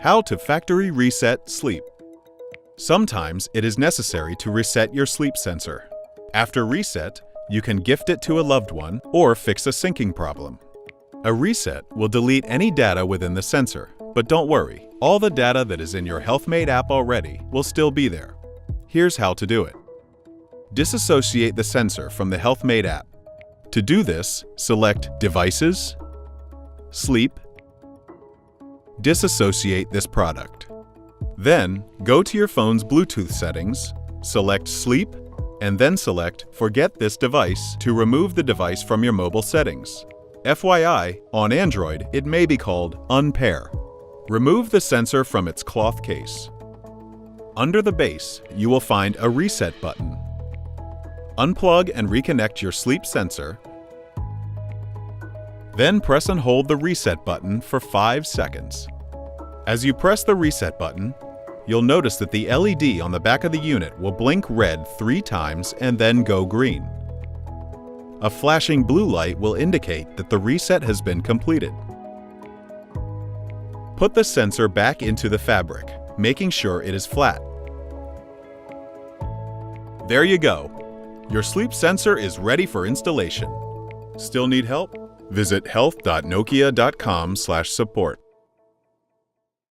How to factory reset sleep. Sometimes it is necessary to reset your sleep sensor. After reset, you can gift it to a loved one or fix a syncing problem. A reset will delete any data within the sensor, but don't worry, all the data that is in your HealthMate app already will still be there. Here's how to do it. Disassociate the sensor from the HealthMate app. To do this, select Devices, Sleep, disassociate this product. Then, go to your phone's Bluetooth settings, select Sleep, and then select Forget this device to remove the device from your mobile settings. FYI, on Android, it may be called Unpair. Remove the sensor from its cloth case. Under the base, you will find a Reset button. Unplug and reconnect your sleep sensor. Then press and hold the Reset button for 5 seconds. As you press the Reset button, you'll notice that the LED on the back of the unit will blink red 3 times and then go green. A flashing blue light will indicate that the reset has been completed. Put the sensor back into the fabric, making sure it is flat. There you go. Your sleep sensor is ready for installation. Still need help? Visit health.nokia.com/support.